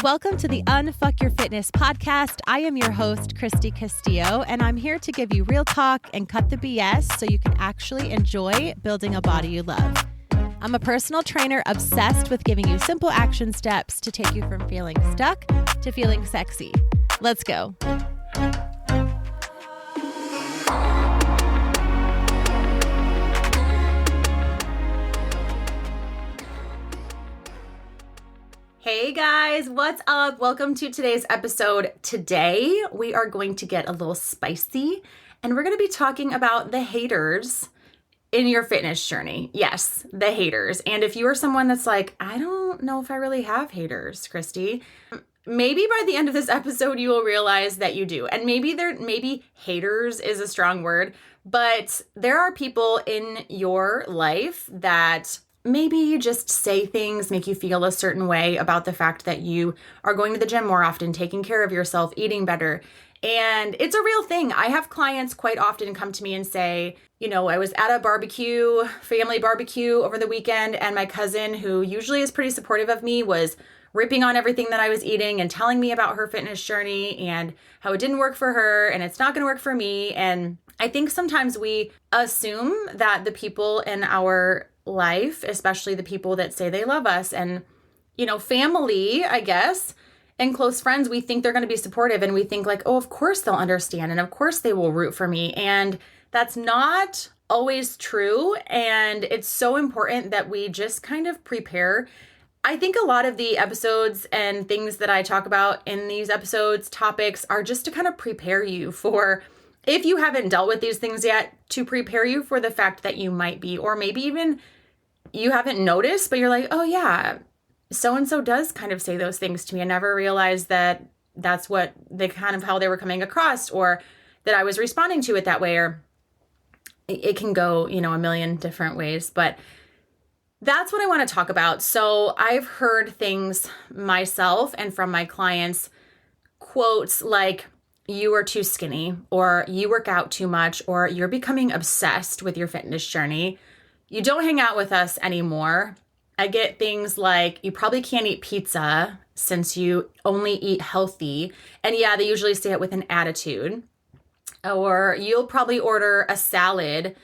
Welcome to the Unfuck Your Fitness podcast. I am your host, Christy Castillo, and I'm here to give you real talk and cut the BS so you can actually enjoy building a body you love. I'm a personal trainer obsessed with giving you simple action steps to take you from feeling stuck to feeling sexy. Let's go. Hey guys, what's up? Welcome to today's episode. Today, we are going to get a little spicy and we're going to be talking about the haters in your fitness journey. Yes, the haters. And if you are someone that's like, I don't know if I really have haters, Christy, maybe by the end of this episode, you will realize that you do. And maybe haters is a strong word, but there are people in your life that maybe you just say things, make you feel a certain way about the fact that you are going to the gym more often, taking care of yourself, eating better. And it's a real thing. I have clients quite often come to me and say, you know, I was at a barbecue, family barbecue over the weekend, and my cousin, who usually is pretty supportive of me, was ripping on everything that I was eating and telling me about her fitness journey and how it didn't work for her and it's not going to work for me. And I think sometimes we assume that the people in our life, especially the people that say they love us and, you know, family, I guess, and close friends, we think they're going to be supportive and we think like, oh, of course they'll understand and of course they will root for me. And that's not always true. And it's so important that we just kind of prepare. I think a lot of the episodes and things that I talk about in these episodes, topics, are just to kind of prepare you for, if you haven't dealt with these things yet, to prepare you for the fact that you might be, or maybe even you haven't noticed, but you're like, oh yeah, so-and-so does kind of say those things to me. I never realized that that's what they kind of how they were coming across, or that I was responding to it that way, or it can go, you know, a million different ways, but that's what I want to talk about. So I've heard things myself and from my clients, quotes like, you are too skinny, or you work out too much, or you're becoming obsessed with your fitness journey. You don't hang out with us anymore. I get things like, you probably can't eat pizza since you only eat healthy. And yeah, they usually say it with an attitude. Or you'll probably order a salad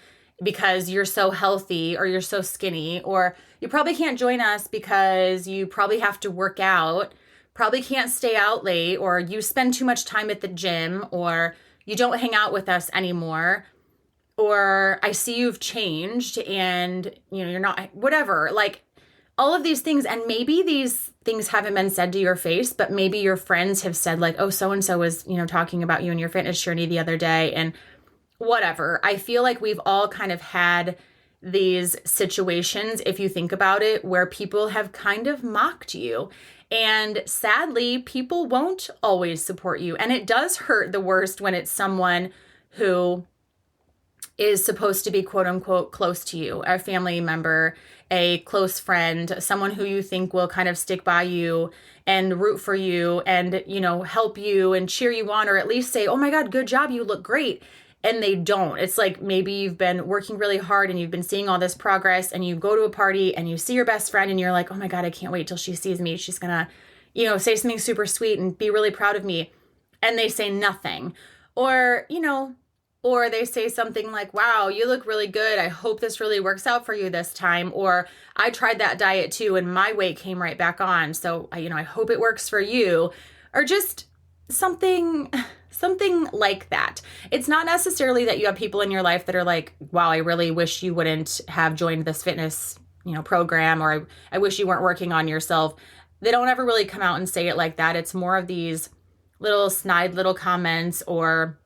because you're so healthy or you're so skinny. Or you probably can't join us because you probably have to work out, probably can't stay out late, or you spend too much time at the gym, or you don't hang out with us anymore. Or I see you've changed and, you know, you're not, whatever, like all of these things. And maybe these things haven't been said to your face, but maybe your friends have said like, oh, so-and-so was, you know, talking about you and your fitness journey the other day and whatever. I feel like we've all kind of had these situations, if you think about it, where people have kind of mocked you. And sadly, people won't always support you. And it does hurt the worst when it's someone who is supposed to be quote unquote close to you, a family member, a close friend, someone who you think will kind of stick by you and root for you and, you know, help you and cheer you on, or at least say, oh my God, good job, you look great. And they don't. It's like maybe you've been working really hard and you've been seeing all this progress and you go to a party and you see your best friend and you're like, oh my God, I can't wait till she sees me. She's gonna, you know, say something super sweet and be really proud of me. And they say nothing. Or, you know, or they say something like, wow, you look really good. I hope this really works out for you this time. Or I tried that diet too and my weight came right back on. So, you know, I hope it works for you. Or just something like that. It's not necessarily that you have people in your life that are like, wow, I really wish you wouldn't have joined this fitness, you know, program, or I wish you weren't working on yourself. They don't ever really come out and say it like that. It's more of these little snide little comments or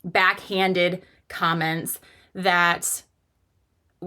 backhanded comments that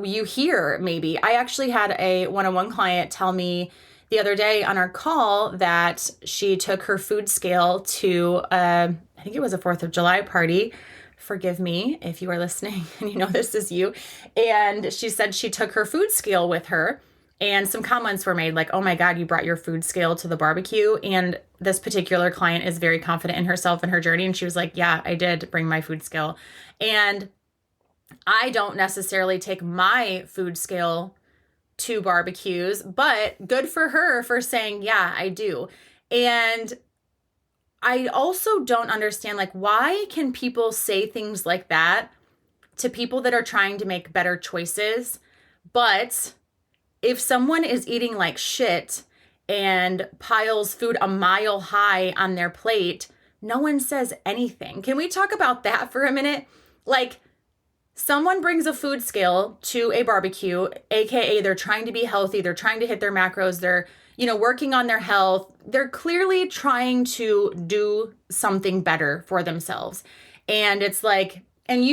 you hear maybe. I actually had a one-on-one client tell me the other day on our call that she took her food scale to, I think it was a 4th of July party. Forgive me if you are listening and you know this is you. And she said she took her food scale with her. And some comments were made like, oh my God, you brought your food scale to the barbecue. And this particular client is very confident in herself and her journey. And she was like, yeah, I did bring my food scale. And I don't necessarily take my food scale to barbecues, but good for her for saying, yeah, I do. And I also don't understand, like, why can people say things like that to people that are trying to make better choices? But if someone is eating like shit and piles food a mile high on their plate, no one says anything. Can we talk about that for a minute? Like, someone brings a food scale to a barbecue, aka they're trying to be healthy, they're trying to hit their macros, they're, working on their health. They're clearly trying to do something better for themselves. And it's like, and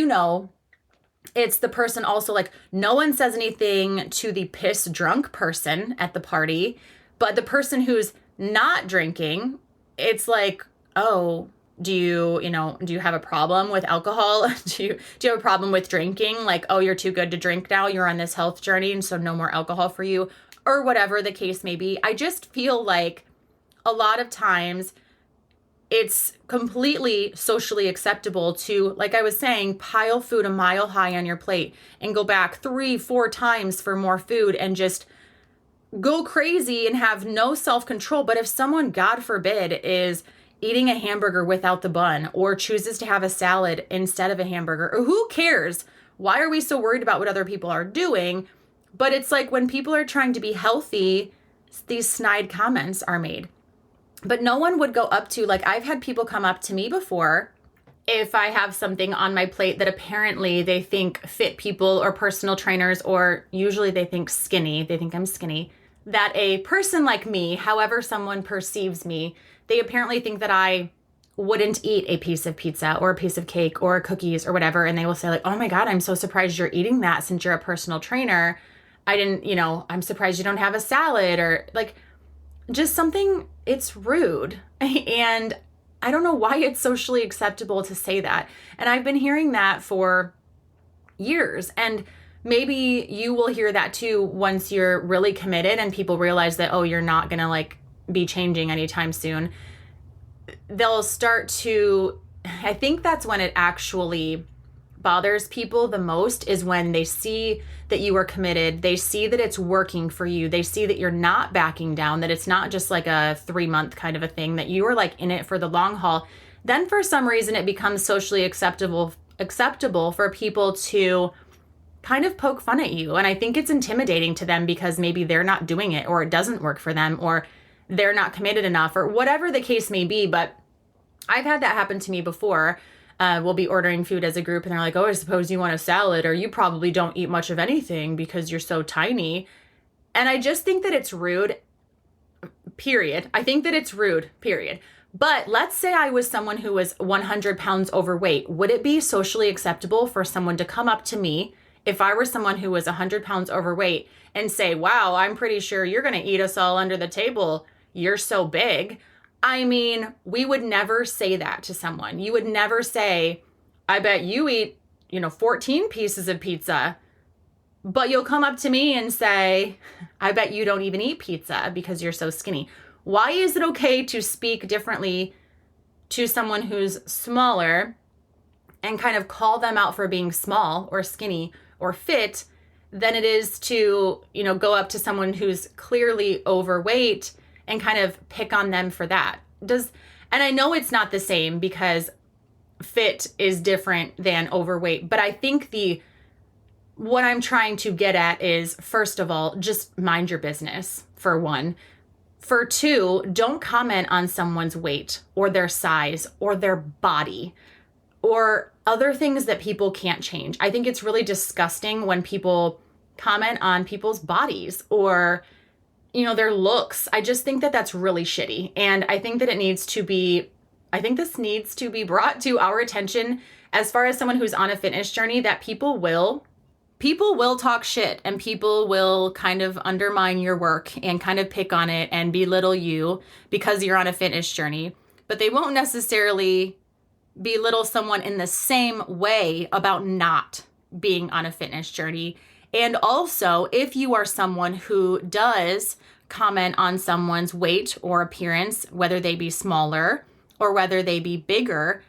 it's the person also, like, no one says anything to the piss drunk person at the party, but the person who's not drinking, it's like, oh, do you have a problem with alcohol? Do you have a problem with drinking? Like, oh, you're too good to drink now. You're on this health journey, and so no more alcohol for you, or whatever the case may be. I just feel like a lot of times it's completely socially acceptable to, like I was saying, pile food a mile high on your plate and go back 3-4 times for more food and just go crazy and have no self-control. But if someone, God forbid, is eating a hamburger without the bun or chooses to have a salad instead of a hamburger, or who cares? Why are we so worried about what other people are doing? But it's like when people are trying to be healthy, these snide comments are made. But no one would go up to, like, I've had people come up to me before if I have something on my plate that apparently they think fit people or personal trainers, or usually they think skinny, they think I'm skinny, that a person like me, however someone perceives me, they apparently think that I wouldn't eat a piece of pizza or a piece of cake or cookies or whatever. And they will say, like, oh my God, I'm so surprised you're eating that since you're a personal trainer. I'm surprised you don't have a salad, or like just something. It's rude. And I don't know why it's socially acceptable to say that. And I've been hearing that for years. And maybe you will hear that too once you're really committed and people realize that, oh, you're not going to like be changing anytime soon. They'll start to, I think that's when it actually bothers people the most, is when they see that you are committed. They see that it's working for you. They see that you're not backing down, that it's not just like a 3-month kind of a thing, that you are like in it for the long haul. Then for some reason it becomes socially acceptable for people to kind of poke fun at you. And I think it's intimidating to them because maybe they're not doing it, or it doesn't work for them, or they're not committed enough, or whatever the case may be. But I've had that happen to me before. We'll be ordering food as a group and they're like, oh, I suppose you want a salad, or you probably don't eat much of anything because you're so tiny. And I just think that it's rude, period. I think that it's rude, period. But let's say I was someone who was 100 pounds overweight. Would it be socially acceptable for someone to come up to me, if I were someone who was 100 pounds overweight, and say, wow, I'm pretty sure you're going to eat us all under the table. You're so big. I mean, we would never say that to someone. You would never say, I bet you eat, 14 pieces of pizza. But you'll come up to me and say, I bet you don't even eat pizza because you're so skinny. Why is it okay to speak differently to someone who's smaller and kind of call them out for being small or skinny or fit than it is to, go up to someone who's clearly overweight and kind of pick on them for that? And I know it's not the same because fit is different than overweight, but I think what I'm trying to get at is, first of all, just mind your business, for one. For two, don't comment on someone's weight or their size or their body or other things that people can't change. I think it's really disgusting when people comment on people's bodies or their looks. I just think that that's really shitty. And I think that this needs to be brought to our attention as far as someone who's on a fitness journey, that people will talk shit and people will kind of undermine your work and kind of pick on it and belittle you because you're on a fitness journey. But they won't necessarily belittle someone in the same way about not being on a fitness journey. And also, if you are someone who does comment on someone's weight or appearance, whether they be smaller or whether they be bigger,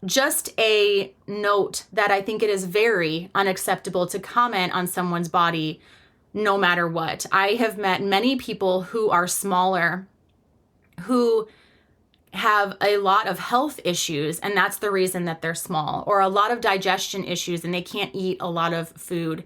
just a note that I think it is very unacceptable to comment on someone's body no matter what. I have met many people who are smaller who have a lot of health issues, and that's the reason that they're small, or a lot of digestion issues and they can't eat a lot of food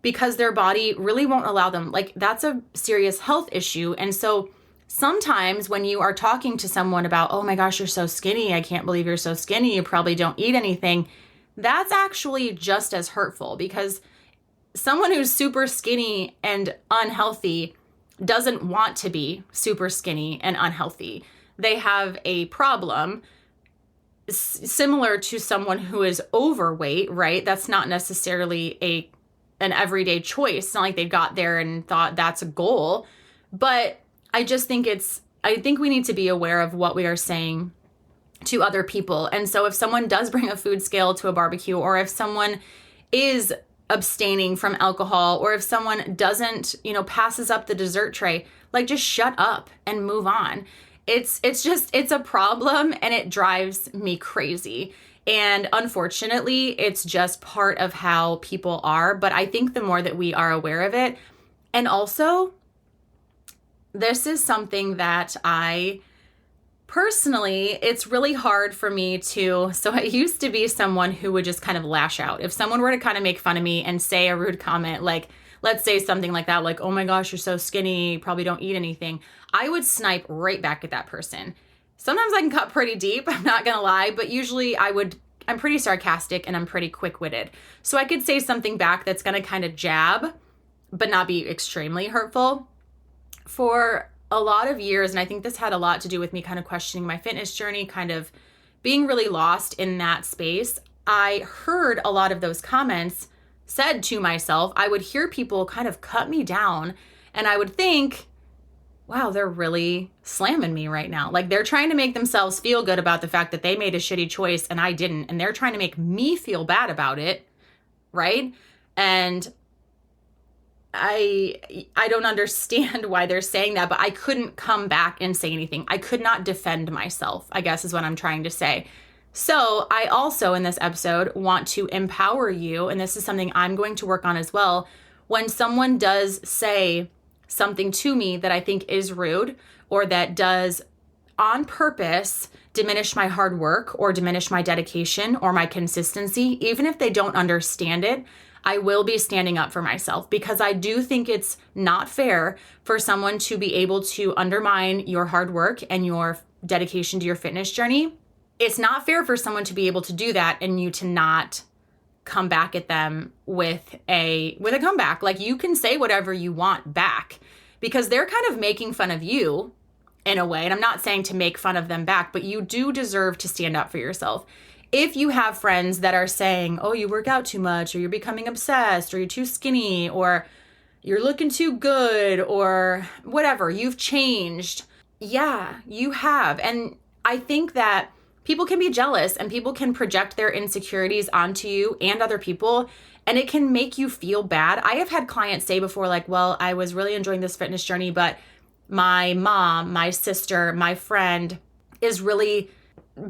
because their body really won't allow them. Like, that's a serious health issue. And so sometimes when you are talking to someone about, oh my gosh, you're so skinny, I can't believe you're so skinny, you probably don't eat anything, that's actually just as hurtful, because someone who's super skinny and unhealthy doesn't want to be super skinny and unhealthy. They have a problem similar to someone who is overweight, right? That's not necessarily an everyday choice. It's not like they got there and thought that's a goal. But I just think I think we need to be aware of what we are saying to other people. And so if someone does bring a food scale to a barbecue, or if someone is abstaining from alcohol, or if someone doesn't, passes up the dessert tray, like, just shut up and move on. It's a problem, and it drives me crazy. And unfortunately, it's just part of how people are. But I think the more that we are aware of it, and also this is something that I personally, it's really hard for me so I used to be someone who would just kind of lash out. If someone were to kind of make fun of me and say a rude comment, like, let's say something like that, like, oh my gosh, you're so skinny, you probably don't eat anything, I would snipe right back at that person. Sometimes I can cut pretty deep, I'm not gonna lie, but usually I'm pretty sarcastic and I'm pretty quick-witted. So I could say something back that's gonna kind of jab, but not be extremely hurtful. For a lot of years, and I think this had a lot to do with me kind of questioning my fitness journey, kind of being really lost in that space, I heard a lot of those comments said to myself. I would hear people kind of cut me down, and I would think, wow, they're really slamming me right now. Like, they're trying to make themselves feel good about the fact that they made a shitty choice and I didn't, and they're trying to make me feel bad about it, right? And I don't understand why they're saying that, but I couldn't come back and say anything. I could not defend myself, I guess is what I'm trying to say. So I also, in this episode, want to empower you, and this is something I'm going to work on as well. When someone does say something to me that I think is rude, or that does on purpose diminish my hard work or diminish my dedication or my consistency, even if they don't understand it, I will be standing up for myself, because I do think it's not fair for someone to be able to undermine your hard work and your dedication to your fitness journey. It's not fair for someone to be able to do that and you to not come back at them with a comeback. Like, you can say whatever you want back, because they're kind of making fun of you in a way. And I'm not saying to make fun of them back, but you do deserve to stand up for yourself. If you have friends that are saying, oh, you work out too much, or you're becoming obsessed, or you're too skinny, or you're looking too good, or whatever, you've changed. Yeah, you have. And I think that people can be jealous and people can project their insecurities onto you and other people, and it can make you feel bad. I have had clients say before, like, well, I was really enjoying this fitness journey, but my mom, my sister, my friend is really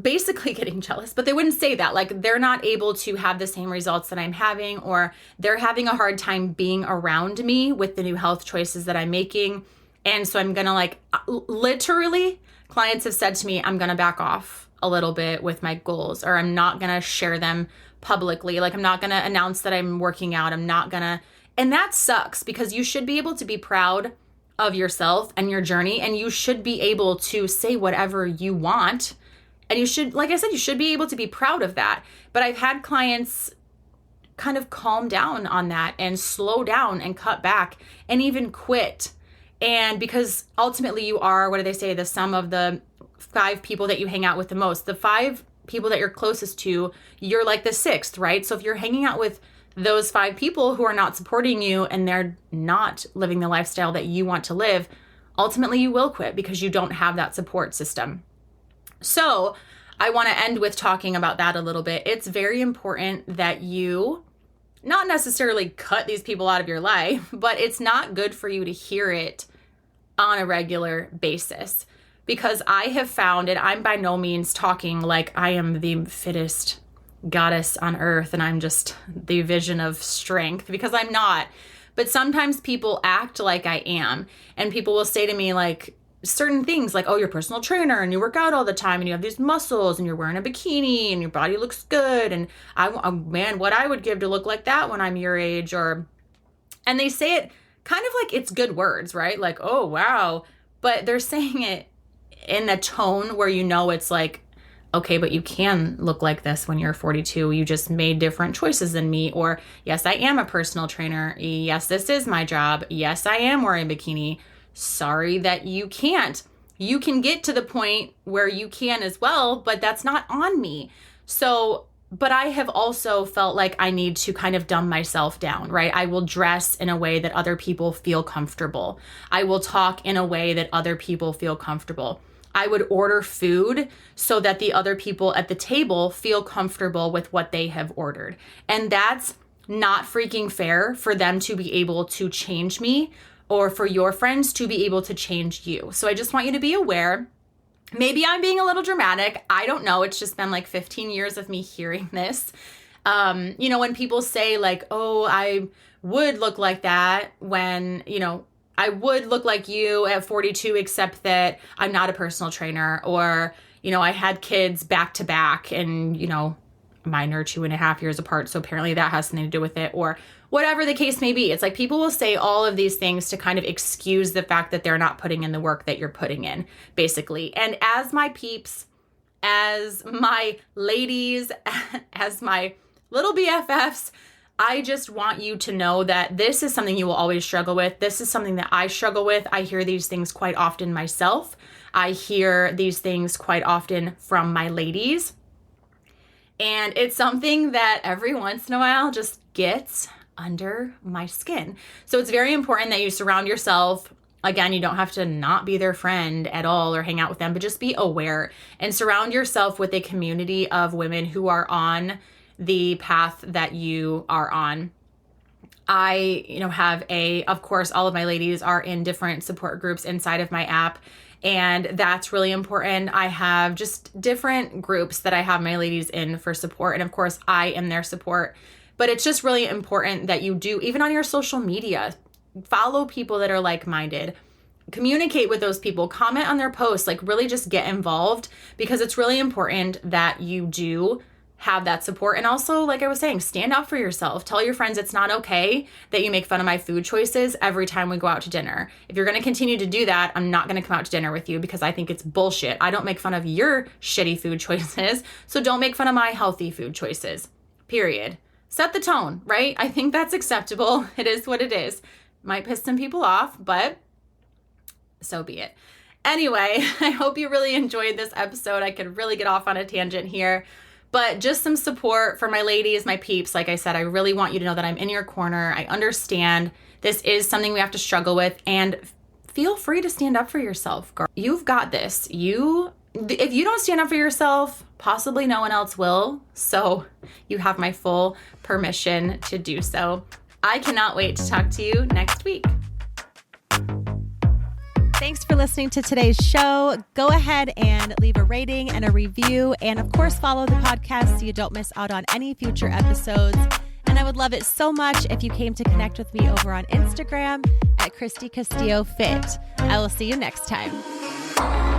basically getting jealous, but they wouldn't say that. Like, they're not able to have the same results that I'm having, or they're having a hard time being around me with the new health choices that I'm making. And so I'm gonna, literally, clients have said to me, I'm gonna back off a little bit with my goals, or I'm not gonna share them publicly. Like, I'm not gonna announce that I'm working out. I'm not gonna, and that sucks, because you should be able to be proud of yourself and your journey, and you should be able to say whatever you want. And you should, like I said, you should be able to be proud of that. But I've had clients kind of calm down on that and slow down and cut back and even quit. And because ultimately you are, what do they say, the sum of the 5 people that you hang out with the most. The 5 people that you're closest to, you're like the 6th, right? So if you're hanging out with those 5 people who are not supporting you and they're not living the lifestyle that you want to live, ultimately you will quit because you don't have that support system. So I want to end with talking about that a little bit. It's very important that you not necessarily cut these people out of your life, but it's not good for you to hear it on a regular basis. Because I have found, and I'm by no means talking like I am the fittest goddess on earth and I'm just the vision of strength, because I'm not. But sometimes people act like I am, and people will say to me, like, certain things like, oh, you're a personal trainer and you work out all the time and you have these muscles and you're wearing a bikini and your body looks good. And man, what I would give to look like that when I'm your age. And they say it kind of like it's good words, right? Like, oh, wow. But they're saying it in a tone where it's like, okay, but you can look like this when you're 42. You just made different choices than me. Or, yes, I am a personal trainer. Yes, this is my job. Yes, I am wearing a bikini. Sorry that you can't. You can get to the point where you can as well, but that's not on me. So, but I have also felt like I need to kind of dumb myself down, right? I will dress in a way that other people feel comfortable. I will talk in a way that other people feel comfortable. I would order food so that the other people at the table feel comfortable with what they have ordered. And that's not freaking fair for them to be able to change me or for your friends to be able to change you. So I just want you to be aware. Maybe I'm being a little dramatic. I don't know. It's just been like 15 years of me hearing this. When people say like, oh, I would look like that when, I would look like you at 42, except that I'm not a personal trainer, or, I had kids back to back and, mine are 2.5 years apart. So apparently that has something to do with it, or whatever the case may be. It's like people will say all of these things to kind of excuse the fact that they're not putting in the work that you're putting in, basically. And as my peeps, as my ladies, as my little BFFs, I just want you to know that this is something you will always struggle with. This is something that I struggle with. I hear these things quite often myself. I hear these things quite often from my ladies. And it's something that every once in a while just gets under my skin. So it's very important that you surround yourself. Again, you don't have to not be their friend at all or hang out with them, but just be aware and surround yourself with a community of women who are on the path that you are on. I, of course, all of my ladies are in different support groups inside of my app, and that's really important. I have just different groups that I have my ladies in for support, and of course, I am their support. But it's just really important that you do, even on your social media, follow people that are like-minded. Communicate with those people, comment on their posts, like really just get involved, because it's really important that you do have that support. And also, like I was saying, stand up for yourself. Tell your friends it's not okay that you make fun of my food choices every time we go out to dinner. If you're going to continue to do that, I'm not going to come out to dinner with you, because I think it's bullshit. I don't make fun of your shitty food choices, so don't make fun of my healthy food choices. Period. Set the tone, right? I think that's acceptable. It is what it is. Might piss some people off, but so be it. Anyway, I hope you really enjoyed this episode. I could really get off on a tangent here. But just some support for my ladies, my peeps. Like I said, I really want you to know that I'm in your corner. I understand this is something we have to struggle with, and feel free to stand up for yourself, girl. You've got this. If you don't stand up for yourself, possibly no one else will. So you have my full permission to do so. I cannot wait to talk to you next week. Thanks for listening to today's show. Go ahead and leave a rating and a review. And of course, follow the podcast so you don't miss out on any future episodes. And I would love it so much if you came to connect with me over on Instagram at Christy Castillo Fit. I will see you next time.